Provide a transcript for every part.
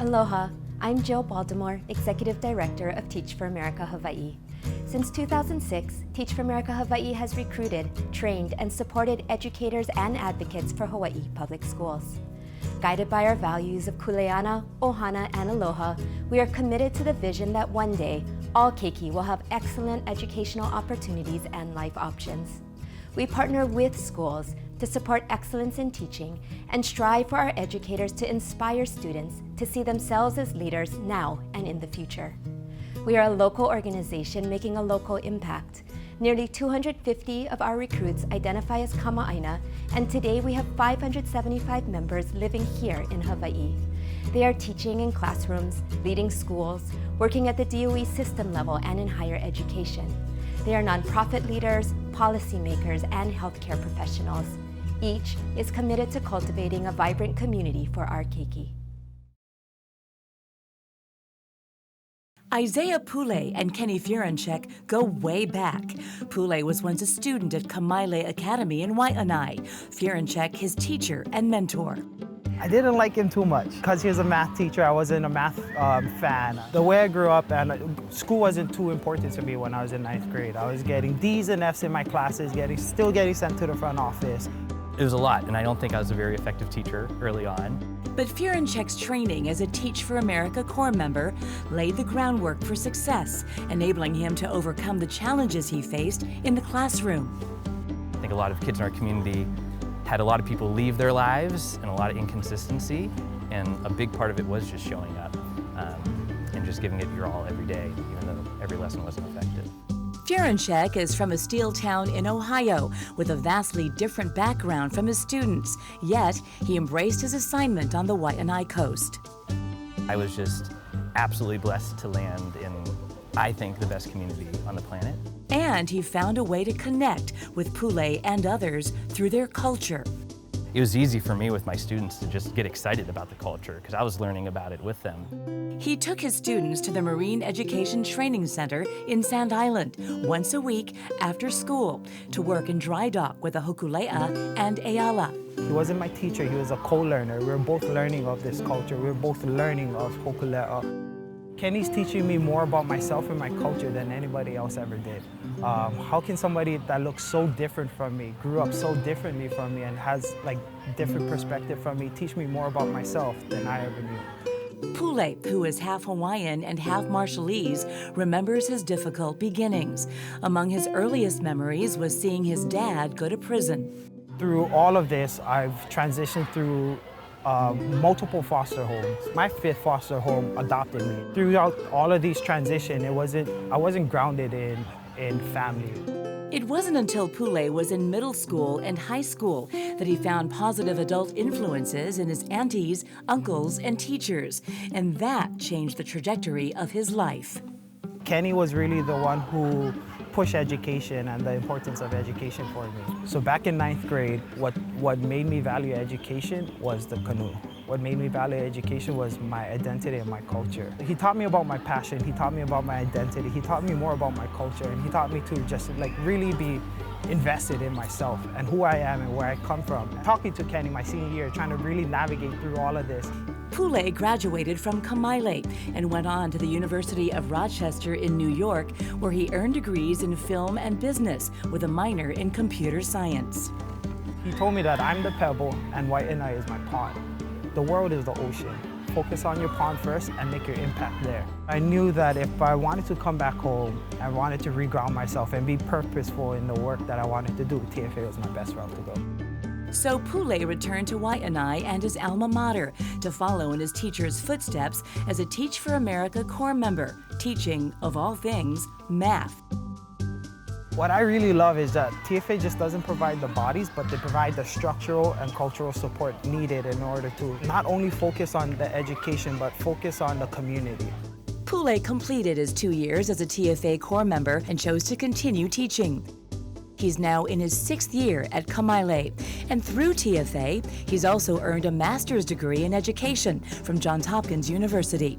Aloha, I'm Jill Baltimore, Executive Director of Teach for America Hawai'i. Since 2006, Teach for America Hawai'i has recruited, trained, and supported educators and advocates for Hawaii public schools. Guided by our values of kuleana, ohana, and aloha, we are committed to the vision that one day, all keiki will have excellent educational opportunities and life options. We partner with schools to support excellence in teaching and strive for our educators to inspire students to see themselves as leaders now and in the future. We are a local organization making a local impact. Nearly 250 of our recruits identify as kama'aina, and today we have 575 members living here in Hawaii. They are teaching in classrooms, leading schools, working at the DOE system level and in higher education. They are nonprofit leaders, policymakers, and healthcare professionals. Each is committed to cultivating a vibrant community for our keiki. Isaiah Pule and Kenny Furenchek go way back. Pule was once a student at Kamaile Academy in Wai'anae. Furenchek his teacher and mentor. I didn't like him too much because he was a math teacher. I wasn't a math fan. The way I grew up, and school wasn't too important to me when I was in 9th grade. I was getting D's and F's in my classes, still getting sent to the front office. It was a lot, and I don't think I was a very effective teacher early on. But Furenchek's training as a Teach for America Corps member laid the groundwork for success, enabling him to overcome the challenges he faced in the classroom. I think a lot of kids in our community had a lot of people leave their lives and a lot of inconsistency, and a big part of it was just showing up and just giving it your all every day, even though every lesson wasn't effective. Furenchek is from a steel town in Ohio with a vastly different background from his students, yet he embraced his assignment on the Wai'anae coast. I was just absolutely blessed to land in, I think, the best community on the planet. And he found a way to connect with Pule and others through their culture. It was easy for me with my students to just get excited about the culture because I was learning about it with them. He took his students to the Marine Education Training Center in Sand Island once a week after school to work in dry dock with a hokulea and Ayala. He wasn't my teacher, he was a co-learner. We were both learning of this culture. We were both learning of hokulea. Kenny's teaching me more about myself and my culture than anybody else ever did. How can somebody that looks so different from me, grew up so differently from me, and has like different perspective from me, teach me more about myself than I ever knew? Pule, who is half Hawaiian and half Marshallese, remembers his difficult beginnings. Among his earliest memories was seeing his dad go to prison. Through all of this, I've transitioned through multiple foster homes. My 5th foster home adopted me. Throughout all of these transitions, I wasn't grounded in family. It wasn't until Pule was in middle school and high school that he found positive adult influences in his aunties, uncles, and teachers, and that changed the trajectory of his life. Kenny was really the one who pushed education and the importance of education for me. So back in 9th grade, what made me value education was the canoe. What made me value education was my identity and my culture. He taught me about my passion, he taught me about my identity, he taught me more about my culture, and he taught me to just like really be invested in myself and who I am and where I come from. Talking to Kenny my senior year, trying to really navigate through all of this. Pule graduated from Kamaile and went on to the University of Rochester in New York, where he earned degrees in film and business with a minor in computer science. He told me that I'm the pebble and Wai'anae is my pond. The world is the ocean. Focus on your pond first and make your impact there. I knew that if I wanted to come back home, I wanted to reground myself and be purposeful in the work that I wanted to do. TFA was my best route to go. So Pule returned to Wai'anae and his alma mater to follow in his teacher's footsteps as a Teach for America Corps member, teaching, of all things, math. What I really love is that TFA just doesn't provide the bodies, but they provide the structural and cultural support needed in order to not only focus on the education, but focus on the community. Pule completed his 2 years as a TFA Corps member and chose to continue teaching. He's now in his 6th year at Kamaile, and through TFA, he's also earned a master's degree in education from Johns Hopkins University.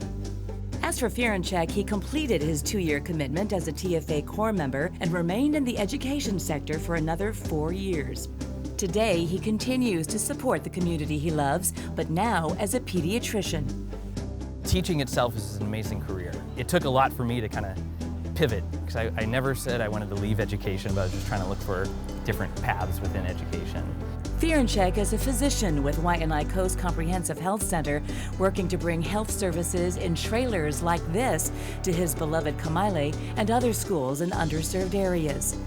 As for Furenchek, he completed his 2-year commitment as a TFA Corps member and remained in the education sector for another 4 years. Today, he continues to support the community he loves, but now as a pediatrician. teaching itself is an amazing career. It took a lot for me to kind of pivot, because I never said I wanted to leave education, but I was just trying to look for different paths within education. Fierenchek is a physician with Waianae Coast Comprehensive Health Center, working to bring health services in trailers like this to his beloved Kamaile and other schools in underserved areas.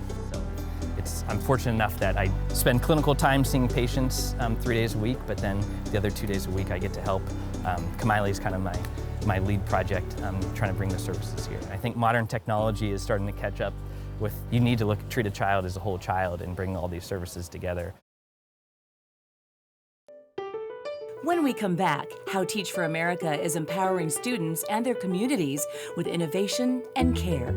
I'm fortunate enough that I spend clinical time seeing patients 3 days a week, but then the other 2 days a week I get to help. Kamaile is kind of my lead project, trying to bring the services here. I think modern technology is starting to catch up with, you need to treat a child as a whole child and bring all these services together. When we come back, how Teach for America is empowering students and their communities with innovation and care.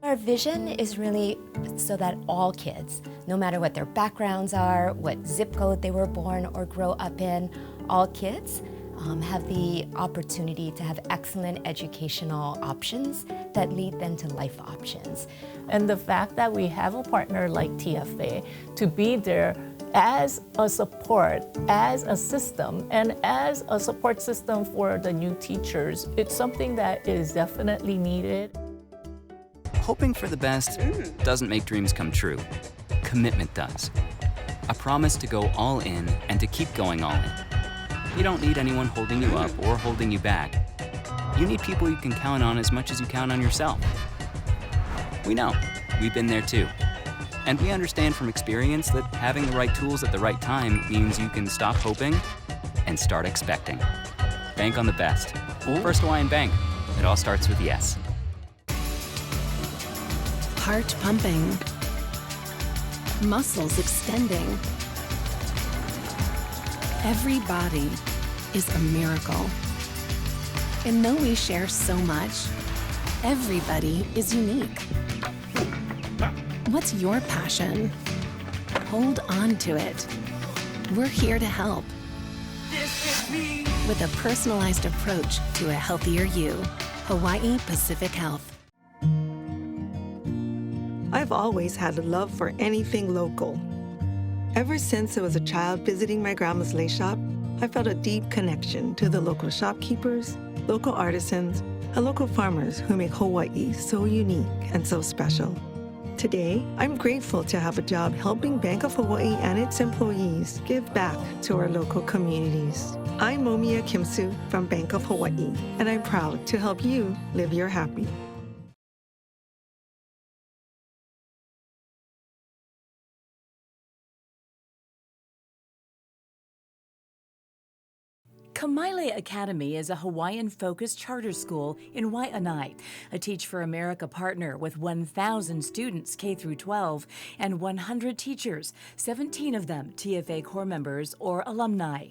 Our vision is really so that all kids, no matter what their backgrounds are, what zip code they were born or grow up in, all kids have the opportunity to have excellent educational options that lead them to life options. And the fact that we have a partner like TFA to be there as a support, as a system, and as a support system for the new teachers, it's something that is definitely needed. Hoping for the best doesn't make dreams come true. Commitment does. A promise to go all in and to keep going all in. You don't need anyone holding you up or holding you back. You need people you can count on as much as you count on yourself. We know. We've been there too. And we understand from experience that having the right tools at the right time means you can stop hoping and start expecting. Bank on the best. First Hawaiian Bank. It all starts with yes. Heart pumping, muscles extending. Every body is a miracle. And though we share so much, everybody is unique. What's your passion? Hold on to it. We're here to help. With a personalized approach to a healthier you. Hawaii Pacific Health. I've always had a love for anything local. Ever since I was a child visiting my grandma's lace shop, I felt a deep connection to the local shopkeepers, local artisans, and local farmers who make Hawaii so unique and so special. Today, I'm grateful to have a job helping Bank of Hawaii and its employees give back to our local communities. I'm Momiya Kimsu from Bank of Hawaii, and I'm proud to help you live your happy. Kamaile Academy is a Hawaiian-focused charter school in Waianae, a Teach for America partner with 1,000 students K through 12 and 100 teachers, 17 of them TFA Corps members or alumni.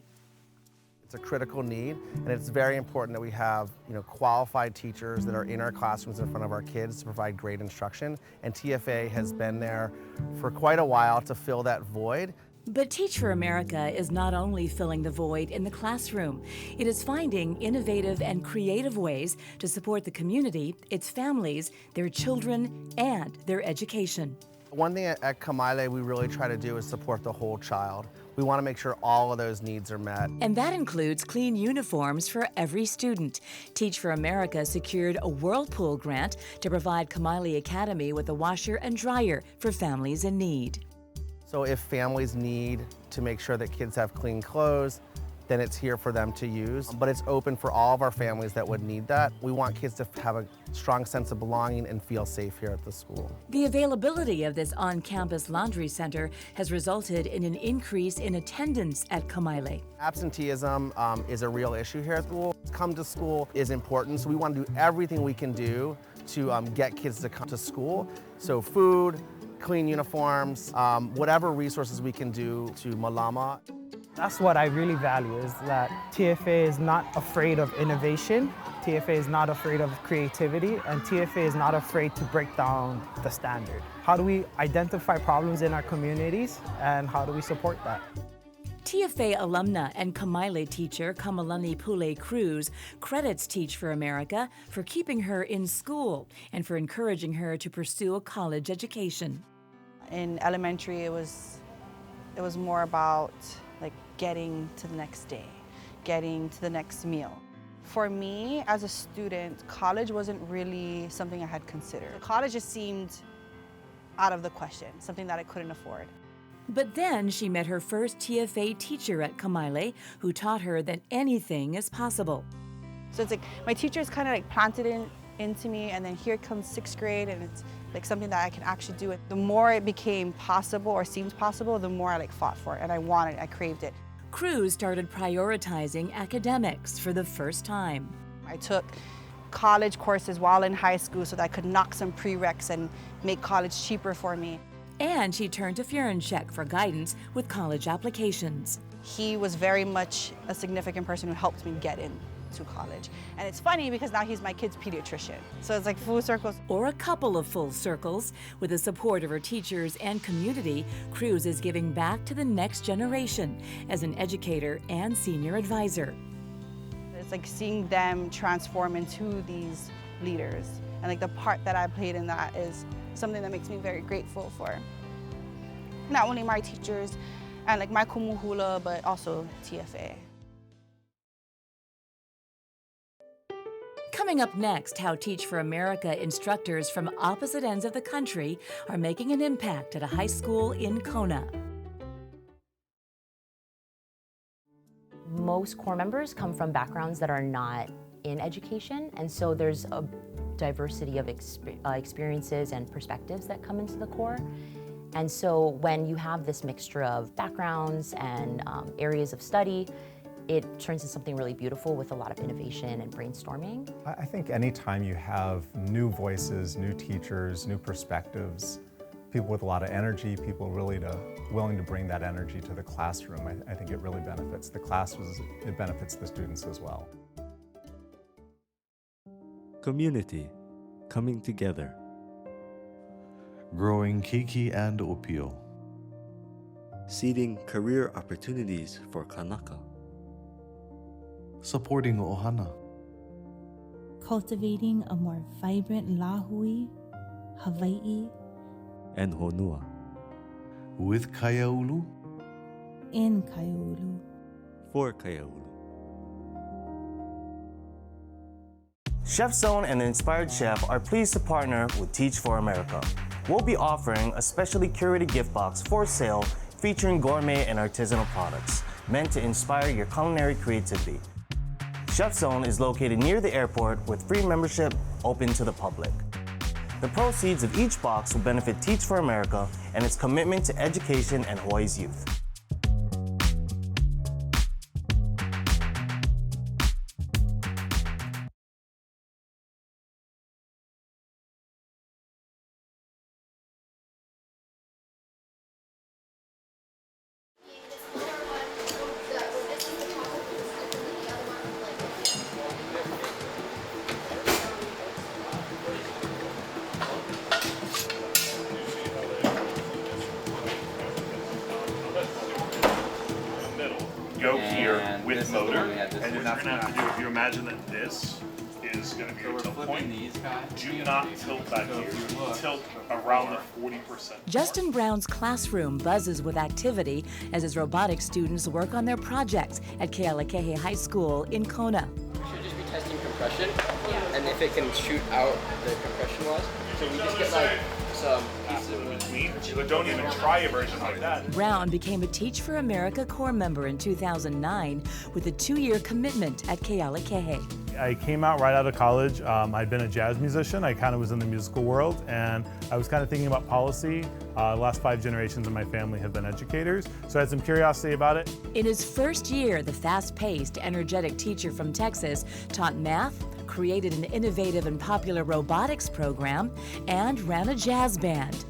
It's a critical need, and it's very important that we have qualified teachers that are in our classrooms in front of our kids to provide great instruction, and TFA has been there for quite a while to fill that void. But Teach for America is not only filling the void in the classroom, it is finding innovative and creative ways to support the community, its families, their children, and their education. One thing at Kamaile we really try to do is support the whole child. We want to make sure all of those needs are met. And that includes clean uniforms for every student. Teach for America secured a Whirlpool grant to provide Kamaile Academy with a washer and dryer for families in need. So if families need to make sure that kids have clean clothes, then it's here for them to use. But it's open for all of our families that would need that. We want kids to have a strong sense of belonging and feel safe here at the school. The availability of this on-campus laundry center has resulted in an increase in attendance at Kamaile. Absenteeism is a real issue here at school. Come to school is important, so we want to do everything we can do to get kids to come to school. So food, clean uniforms, whatever resources we can do to malama. That's what I really value, is that TFA is not afraid of innovation, TFA is not afraid of creativity, and TFA is not afraid to break down the standard. How do we identify problems in our communities, and how do we support that? TFA alumna and Kamaile teacher Kamalani Pule Cruz credits Teach for America for keeping her in school and for encouraging her to pursue a college education. In elementary, it was more about getting to the next day. getting to the next meal. For me, as a student, college wasn't really something I had considered. College just seemed out of the question, something that I couldn't afford. But then she met her first TFA teacher at Kamaile, who taught her that anything is possible. So it's like my teachers kind of like planted into me, and then here comes 6th grade, and it's like something that I can actually do. The more it became possible or seemed possible, the more I like fought for it, and I wanted it, I craved it. Cruz started prioritizing academics for the first time. I took college courses while in high school so that I could knock some prereqs and make college cheaper for me. And she turned to Fierencheck for guidance with college applications. He was very much a significant person who helped me get into college. And it's funny because now he's my kid's pediatrician. So it's like full circles. Or a couple of full circles. With the support of her teachers and community, Cruz is giving back to the next generation as an educator and senior advisor. It's like seeing them transform into these leaders. And like the part that I played in that is something that makes me very grateful for not only my teachers and like my kumuhula, but also TFA. Coming up next, how Teach for America instructors from opposite ends of the country are making an impact at a high school in Kona. Most core members come from backgrounds that are not in education, and so there's a diversity of experiences and perspectives that come into the core. And so when you have this mixture of backgrounds and areas of study, it turns into something really beautiful with a lot of innovation and brainstorming. I think anytime you have new voices, new teachers, new perspectives, people with a lot of energy, people really willing to bring that energy to the classroom, I think it really benefits the classes, it benefits the students as well. Community, coming together. Growing keiki and opio. Seeding career opportunities for Kanaka. Supporting ohana. Cultivating a more vibrant Lahui, Hawai'i, and Honua. With Kaiaulu. In Kaiaulu. For Kaiaulu. Chef Zone and the Inspired Chef are pleased to partner with Teach for America. We'll be offering a specially curated gift box for sale featuring gourmet and artisanal products meant to inspire your culinary creativity. Chef Zone is located near the airport with free membership open to the public. The proceeds of each box will benefit Teach for America and its commitment to education and Hawaii's youth. Go here with motor, and what you're going to have to do, if you imagine that this is going to be your tilt point, do not tilt back here. Tilt around the 40%. Justin Brown's classroom buzzes with activity as his robotics students work on their projects at Kealakahe High School in Kona. We should just be testing compression, and if it can shoot out the compression was. So we just get like some pieces of between, but don't even try a version like that. Brown became a Teach for America core member in 2009 with a 2-year commitment at Kealakahe. I came out right out of college. I'd been a jazz musician. I kind of was in the musical world, and I was kind of thinking about policy. The last 5 generations of my family have been educators, so I had some curiosity about it. In his first year, the fast-paced, energetic teacher from Texas taught math, created an innovative and popular robotics program, and ran a jazz band.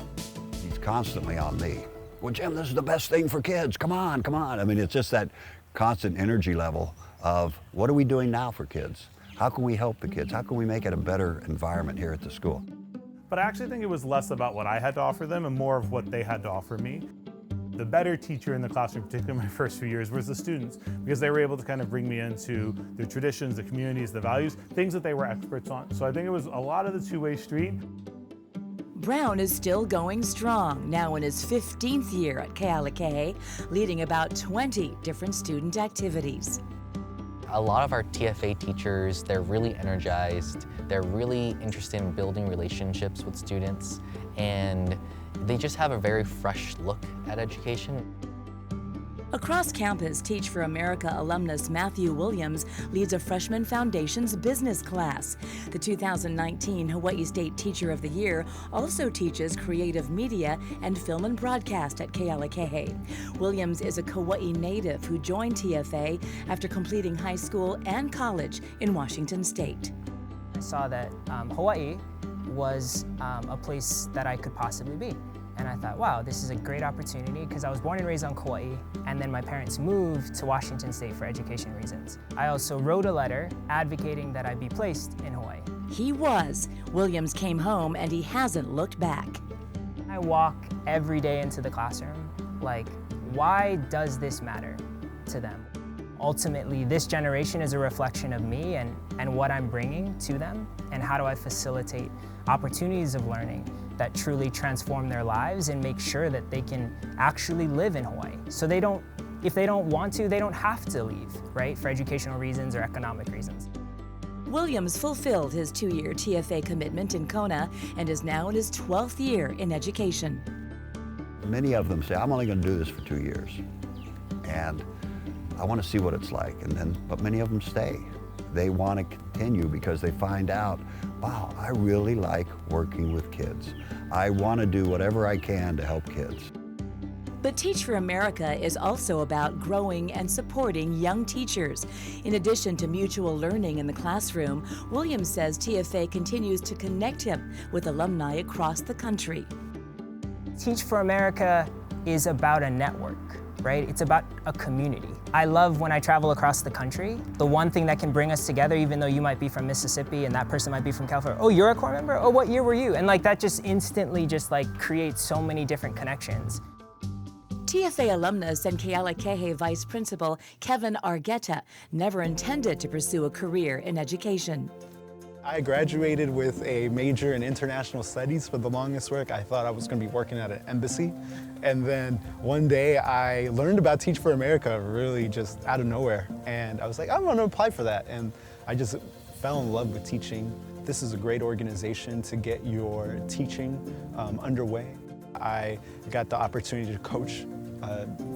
He's constantly on me. Well, Jim, this is the best thing for kids. Come on, come on. I mean, it's just that constant energy level of what are we doing now for kids? How can we help the kids? How can we make it a better environment here at the school? But I actually think it was less about what I had to offer them and more of what they had to offer me. The better teacher in the classroom, particularly in my first few years, was the students, because they were able to kind of bring me into their traditions, the communities, the values, things that they were experts on. So I think it was a lot of the two-way street. Brown is still going strong, now in his 15th year at Kealakahe, leading about 20 different student activities. A lot of our TFA teachers, they're really energized, they're really interested in building relationships with students, and they just have a very fresh look at education. Across campus, Teach for America alumnus Matthew Williams leads a Freshman Foundation's business class. The 2019 Hawaii State Teacher of the Year also teaches creative media and film and broadcast at Kealakahe. Williams is a Kauai native who joined TFA after completing high school and college in Washington State. I saw that Hawaii was a place that I could possibly be. And I thought, wow, this is a great opportunity because I was born and raised on Kauai, and then my parents moved to Washington State for education reasons. I also wrote a letter advocating that I be placed in Hawaii. He was. Williams came home and he hasn't looked back. I walk every day into the classroom, like, why does this matter to them? Ultimately, this generation is a reflection of me and what I'm bringing to them, and how do I facilitate opportunities of learning that truly transform their lives and make sure that they can actually live in Hawaii. So they don't, if they don't want to, they don't have to leave, right? For educational reasons or economic reasons. Williams fulfilled his 2-year TFA commitment in Kona and is now in his 12th year in education. Many of them say, I'm only going to do this for 2 years, and I want to see what it's like. But many of them stay. They want to continue because they find out, wow, I really like working with kids. I want to do whatever I can to help kids. But Teach for America is also about growing and supporting young teachers. In addition to mutual learning in the classroom, Williams says TFA continues to connect him with alumni across the country. Teach for America is about a network, right? It's about a community. I love when I travel across the country, the one thing that can bring us together, even though you might be from Mississippi and that person might be from California. Oh, you're a core member? Oh, what year were you? And like that just instantly just like creates so many different connections. TFA alumnus and Kealakahe Vice Principal Kevin Argueta never intended to pursue a career in education. I graduated with a major in international studies. For the longest work, I thought I was going to be working at an embassy. And then one day I learned about Teach for America really just out of nowhere. And I was like, I'm going to apply for that. And I just fell in love with teaching. This is a great organization to get your teaching underway. I got the opportunity to coach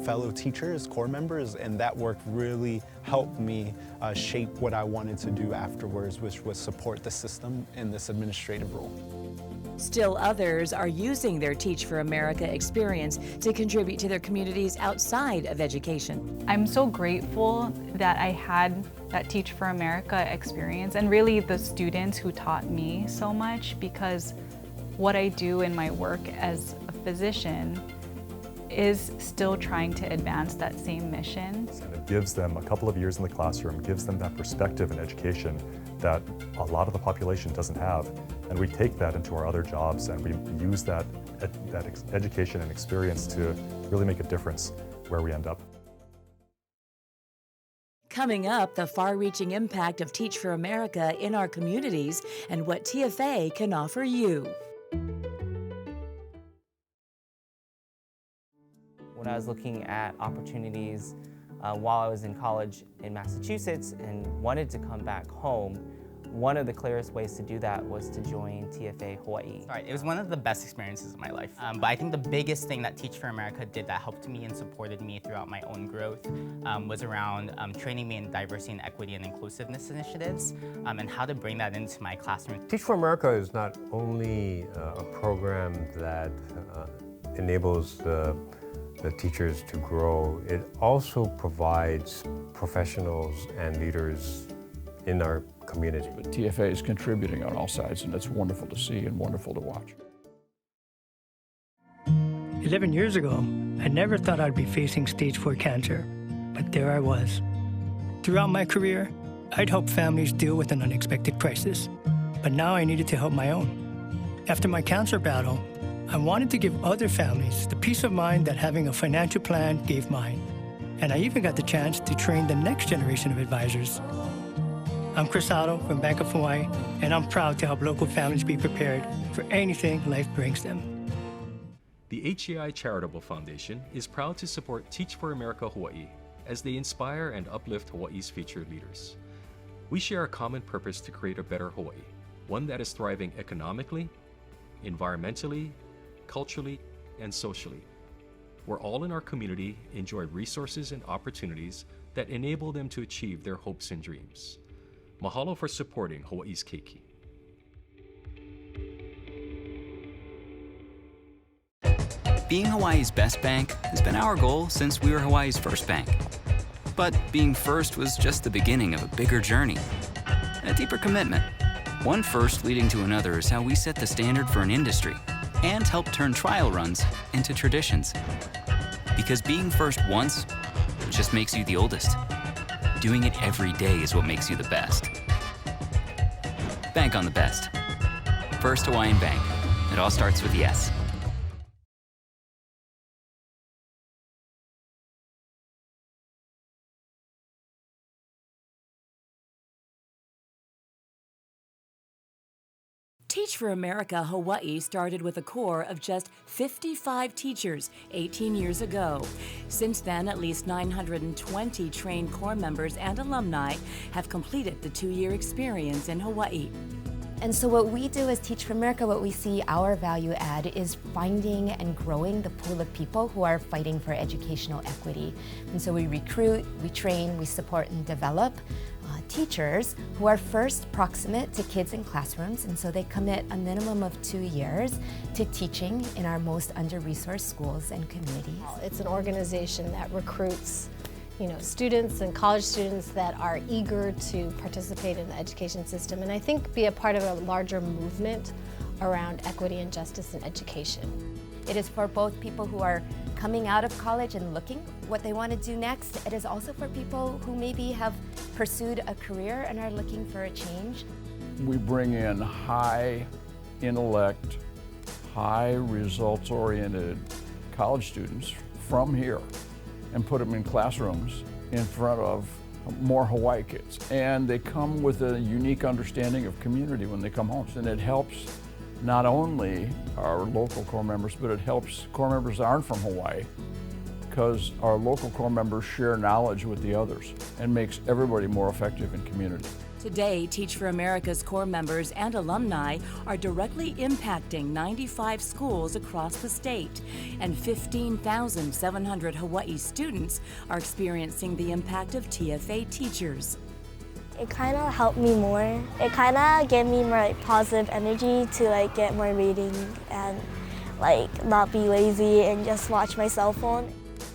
fellow teachers, core members, and that work really helped me shape what I wanted to do afterwards, which was support the system in this administrative role. Still others are using their Teach for America experience to contribute to their communities outside of education. I'm so grateful that I had that Teach for America experience, and really the students who taught me so much, because what I do in my work as a physician is still trying to advance that same mission. And it gives them a couple of years in the classroom, gives them that perspective in education that a lot of the population doesn't have. And we take that into our other jobs and we use that education and experience to really make a difference where we end up. Coming up, the far-reaching impact of Teach for America in our communities and what TFA can offer you. When I was looking at opportunities while I was in college in Massachusetts and wanted to come back home, one of the clearest ways to do that was to join TFA Hawaii. Right, it was one of the best experiences of my life. But I think the biggest thing that Teach for America did that helped me and supported me throughout my own growth was around training me in diversity and equity and inclusiveness initiatives and how to bring that into my classroom. Teach for America is not only a program that enables the teachers to grow, it also provides professionals and leaders in our community. But TFA is contributing on all sides, and it's wonderful to see and wonderful to watch. 11 years ago, I never thought I'd be facing stage 4 cancer, but there I was. Throughout my career, I'd helped families deal with an unexpected crisis, but now I needed to help my own. After my cancer battle, I wanted to give other families the peace of mind that having a financial plan gave mine. And I even got the chance to train the next generation of advisors. I'm Chris Otto from Bank of Hawaii, and I'm proud to help local families be prepared for anything life brings them. The HEI Charitable Foundation is proud to support Teach for America Hawaii as they inspire and uplift Hawaii's future leaders. We share a common purpose to create a better Hawaii, one that is thriving economically, environmentally, culturally, and socially, where all in our community enjoy resources and opportunities that enable them to achieve their hopes and dreams. Mahalo for supporting Hawaii's Keiki. Being Hawaii's best bank has been our goal since we were Hawaii's first bank. But being first was just the beginning of a bigger journey, a deeper commitment. One first leading to another is how we set the standard for an industry and help turn trial runs into traditions. Because being first once just makes you the oldest. Doing it every day is what makes you the best. Bank on the best. First Hawaiian Bank. It all starts with yes. Teach for America Hawaii started with a core of just 55 teachers 18 years ago. Since then, at least 920 trained core members and alumni have completed the 2-year experience in Hawaii. And so what we do as Teach for America, what we see our value add is finding and growing the pool of people who are fighting for educational equity. And so we recruit, we train, we support and develop teachers who are first proximate to kids in classrooms, and so they commit a minimum of 2 years to teaching in our most under-resourced schools and communities. It's an organization that recruits students and college students that are eager to participate in the education system, and I think be a part of a larger movement around equity and justice in education. It is for both people who are coming out of college and looking what they want to do next. It is also for people who maybe have pursued a career and are looking for a change. We bring in high intellect, high results-oriented college students from here and put them in classrooms in front of more Hawaii kids. And they come with a unique understanding of community when they come home. And it helps not only our local core members, but it helps core members that aren't from Hawaii, because our local core members share knowledge with the others and makes everybody more effective in community. Today, Teach for America's core members and alumni are directly impacting 95 schools across the state, and 15,700 Hawaii students are experiencing the impact of TFA teachers. It kind of helped me more. It kind of gave me more positive energy to get more reading and not be lazy and just watch my cell phone.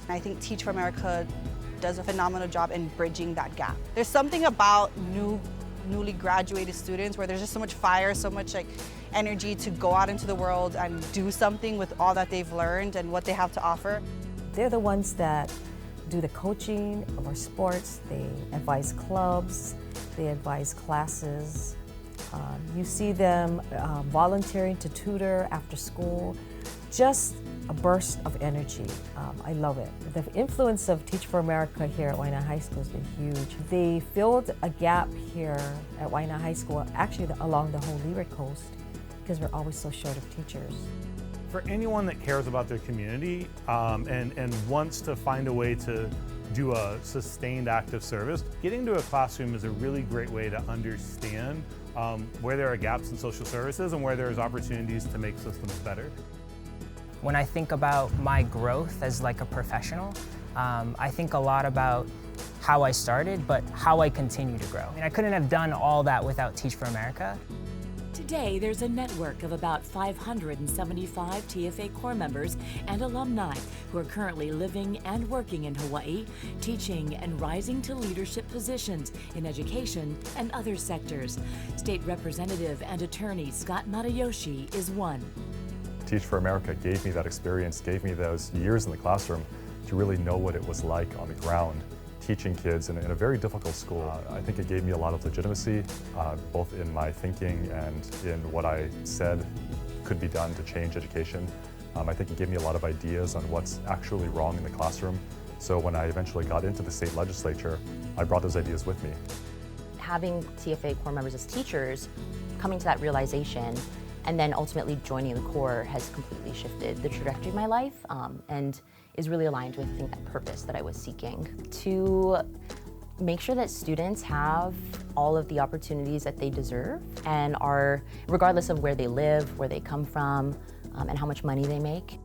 I think Teach for America does a phenomenal job in bridging that gap. There's something about newly graduated students where there's just so much fire, so much energy to go out into the world and do something with all that they've learned and what they have to offer. They're the ones that do the coaching of our sports. They advise clubs, they advise classes. You see them volunteering to tutor after school. Just a burst of energy. I love it. The influence of Teach for America here at Waianae High School has been huge. They filled a gap here at Waianae High School, actually along the whole Leeward Coast, because we're always so short of teachers. For anyone that cares about their community and wants to find a way to do a sustained active service, getting to a classroom is a really great way to understand where there are gaps in social services and where there's opportunities to make systems better. When I think about my growth as a professional, I think a lot about how I started, but how I continue to grow. I couldn't have done all that without Teach for America. Today, there's a network of about 575 TFA core members and alumni who are currently living and working in Hawaii, teaching and rising to leadership positions in education and other sectors. State Representative and Attorney Scott Matayoshi is one. Teach for America gave me that experience, gave me those years in the classroom to really know what it was like on the ground, teaching kids in a very difficult school. I think it gave me a lot of legitimacy, both in my thinking and in what I said could be done to change education. I think it gave me a lot of ideas on what's actually wrong in the classroom. So when I eventually got into the state legislature, I brought those ideas with me. Having TFA core members as teachers, coming to that realization And then ultimately joining the Corps has completely shifted the trajectory of my life and is really aligned with, I think, that purpose that I was seeking. To make sure that students have all of the opportunities that they deserve and are, regardless of where they live, where they come from, and how much money they make.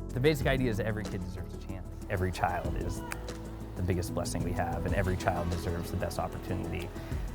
The basic idea is that every kid deserves a chance. Every child is the biggest blessing we have, and every child deserves the best opportunity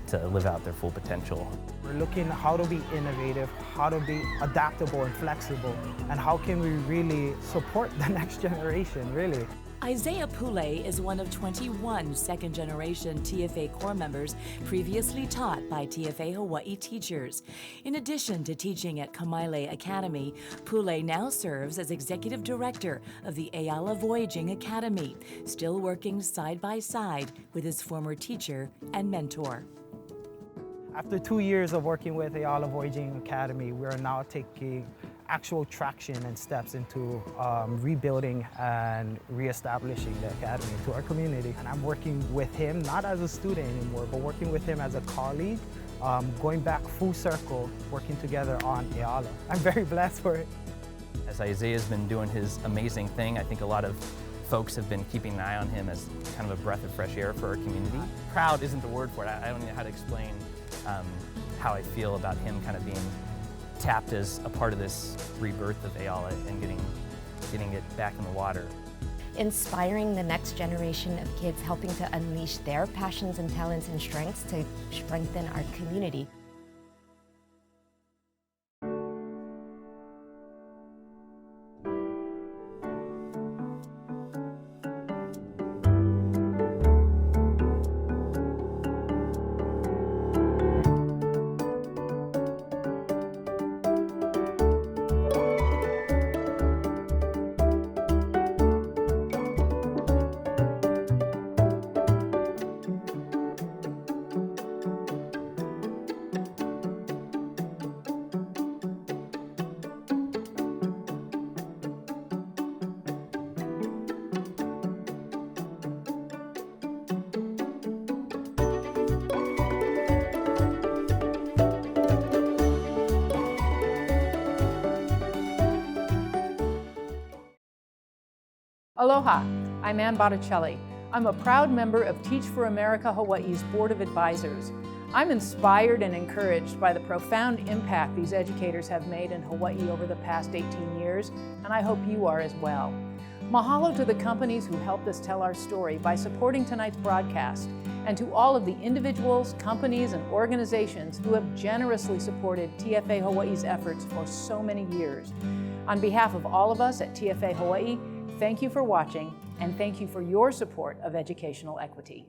to live out their full potential. We're looking at how to be innovative, how to be adaptable and flexible, and how can we really support the next generation, really. Isaiah Pule is one of 21 second-generation TFA Corps members previously taught by TFA Hawai'i teachers. In addition to teaching at Kamaile Academy, Pule now serves as Executive Director of the Ayala Voyaging Academy, still working side by side with his former teacher and mentor. After 2 years of working with Ayala Voyaging Academy, we are now taking actual traction and steps into rebuilding and reestablishing the academy into our community. And I'm working with him, not as a student anymore, but working with him as a colleague, going back full circle, working together on Ayala. I'm very blessed for it. As Isaiah's been doing his amazing thing, I think a lot of folks have been keeping an eye on him as kind of a breath of fresh air for our community. Proud isn't the word for it. I don't know how to explain how I feel about him kind of being tapped as a part of this rebirth of Ayala and getting it back in the water. Inspiring the next generation of kids, helping to unleash their passions and talents and strengths to strengthen our community. Aloha, I'm Ann Botticelli. I'm a proud member of Teach for America Hawaii's Board of Advisors. I'm inspired and encouraged by the profound impact these educators have made in Hawaii over the past 18 years, and I hope you are as well. Mahalo to the companies who helped us tell our story by supporting tonight's broadcast, and to all of the individuals, companies, and organizations who have generously supported TFA Hawaii's efforts for so many years. On behalf of all of us at TFA Hawaii, thank you for watching, and thank you for your support of educational equity.